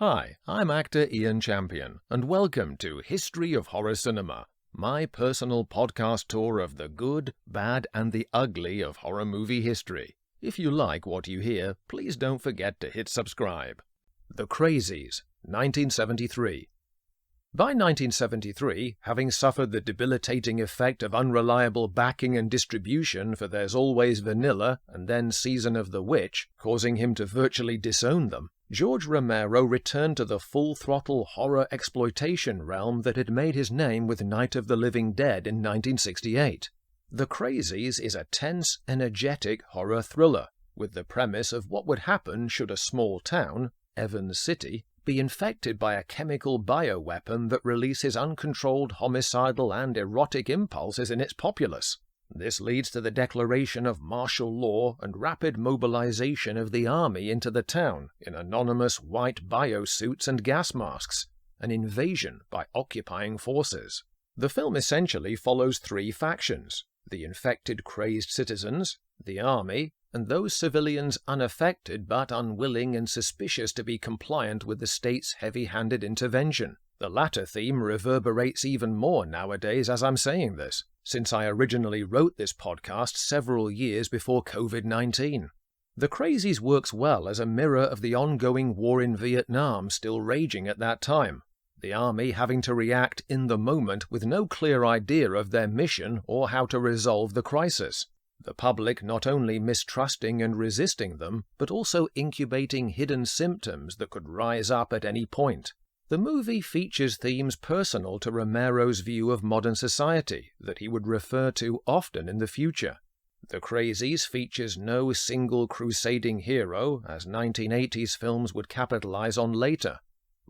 Hi, I'm actor Ian Champion, and welcome to History of Horror Cinema, my personal podcast tour of the good, bad, and the ugly of horror movie history. If you like what you hear, please don't forget to hit subscribe. The Crazies, 1973. By 1973, having suffered the debilitating effect of unreliable backing and distribution for There's Always Vanilla and then Season of the Witch, causing him to virtually disown them, George Romero returned to the full-throttle horror exploitation realm that had made his name with Night of the Living Dead in 1968. The Crazies is a tense, energetic horror thriller, with the premise of what would happen should a small town, Evans City, be infected by a chemical bioweapon that releases uncontrolled homicidal and erotic impulses in its populace. This leads to the declaration of martial law and rapid mobilization of the army into the town in anonymous white biosuits and gas masks, an invasion by occupying forces. The film essentially follows three factions: the infected crazed citizens, the army, and those civilians unaffected but unwilling and suspicious to be compliant with the state's heavy-handed intervention. The latter theme reverberates even more nowadays as I'm saying this, since I originally wrote this podcast several years before COVID-19. The Crazies works well as a mirror of the ongoing war in Vietnam still raging at that time, the army having to react in the moment with no clear idea of their mission or how to resolve the crisis. The public not only mistrusting and resisting them, but also incubating hidden symptoms that could rise up at any point. The movie features themes personal to Romero's view of modern society that he would refer to often in the future. The Crazies features no single crusading hero, as 1980s films would capitalize on later.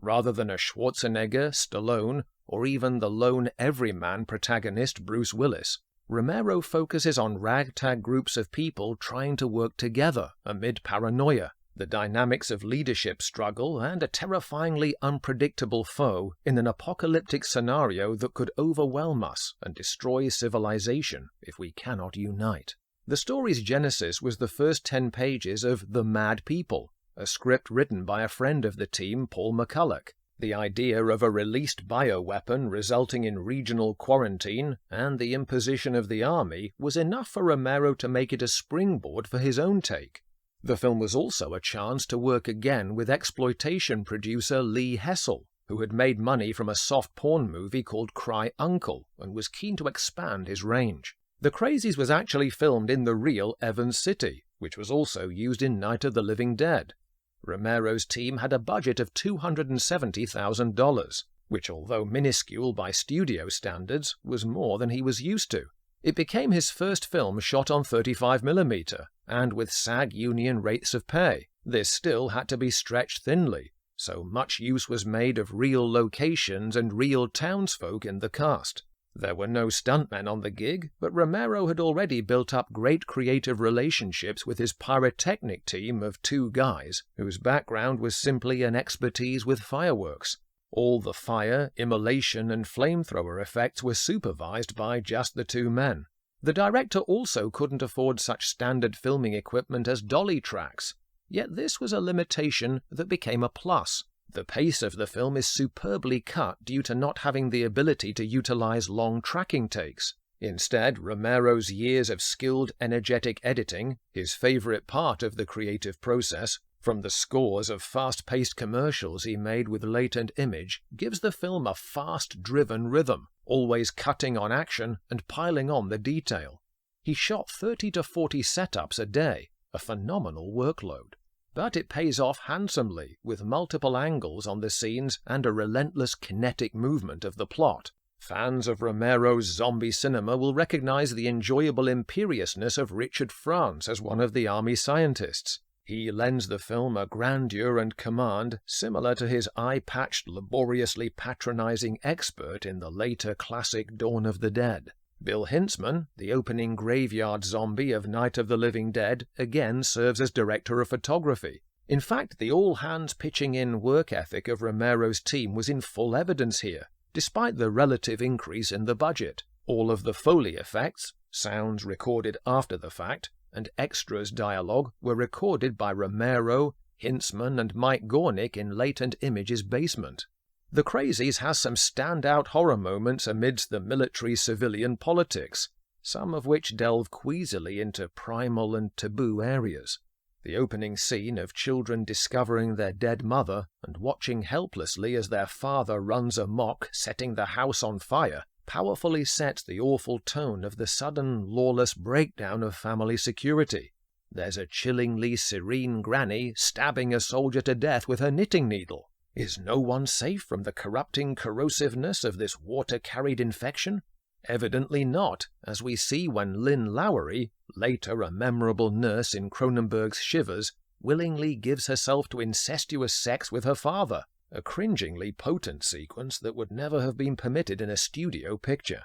Rather than a Schwarzenegger, Stallone, or even the lone everyman protagonist Bruce Willis, Romero focuses on ragtag groups of people trying to work together amid paranoia, the dynamics of leadership struggle, and a terrifyingly unpredictable foe in an apocalyptic scenario that could overwhelm us and destroy civilization if we cannot unite. The story's genesis was the first 10 pages of The Mad People, a script written by a friend of the team, Paul McCulloch. The idea of a released bioweapon resulting in regional quarantine and the imposition of the army was enough for Romero to make it a springboard for his own take. The film was also a chance to work again with exploitation producer Lee Hessel, who had made money from a soft porn movie called Cry Uncle and was keen to expand his range. The Crazies was actually filmed in the real Evans City, which was also used in Night of the Living Dead. Romero's team had a budget of $270,000, which, although minuscule by studio standards, was more than he was used to. It became his first film shot on 35mm, and with SAG union rates of pay. This still had to be stretched thinly, so much use was made of real locations and real townsfolk in the cast. There were no stuntmen on the gig, but Romero had already built up great creative relationships with his pyrotechnic team of 2 guys, whose background was simply an expertise with fireworks. All the fire, immolation, and flamethrower effects were supervised by just the 2 men. The director also couldn't afford such standard filming equipment as dolly tracks, yet this was a limitation that became a plus. The pace of the film is superbly cut due to not having the ability to utilize long tracking takes. Instead, Romero's years of skilled, energetic editing, his favorite part of the creative process, from the scores of fast-paced commercials he made with latent image, gives the film a fast-driven rhythm, always cutting on action and piling on the detail. He shot 30 to 40 setups a day, a phenomenal workload. But it pays off handsomely, with multiple angles on the scenes and a relentless kinetic movement of the plot. Fans of Romero's zombie cinema will recognize the enjoyable imperiousness of Richard France as one of the army scientists. He lends the film a grandeur and command similar to his eye-patched, laboriously patronizing expert in the later classic Dawn of the Dead. Bill Hintzman, the opening graveyard zombie of Night of the Living Dead, again serves as director of photography. In fact, the all-hands-pitching-in work ethic of Romero's team was in full evidence here, despite the relative increase in the budget. All of the Foley effects, sounds recorded after the fact, and extras dialogue were recorded by Romero, Hintzman and Mike Gornick in Latent Image's basement. The Crazies has some standout horror moments amidst the military-civilian politics, some of which delve queasily into primal and taboo areas. The opening scene of children discovering their dead mother and watching helplessly as their father runs amok, setting the house on fire, powerfully sets the awful tone of the sudden, lawless breakdown of family security. There's a chillingly serene granny stabbing a soldier to death with her knitting needle. Is no one safe from the corrupting corrosiveness of this water-carried infection? Evidently not, as we see when Lynn Lowery, later a memorable nurse in Cronenberg's Shivers, willingly gives herself to incestuous sex with her father, a cringingly potent sequence that would never have been permitted in a studio picture.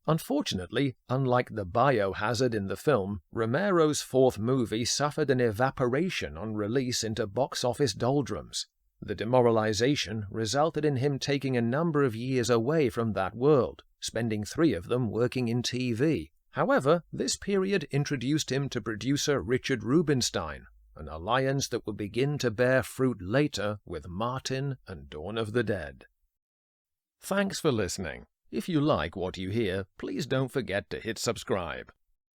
Unfortunately, unlike the biohazard in the film, Romero's fourth movie suffered an evaporation on release into box office doldrums. The demoralization resulted in him taking a number of years away from that world, spending 3 of them working in TV. However, this period introduced him to producer Richard Rubinstein, an alliance that would begin to bear fruit later with Martin and Dawn of the Dead. Thanks for listening. If you like what you hear, please don't forget to hit subscribe.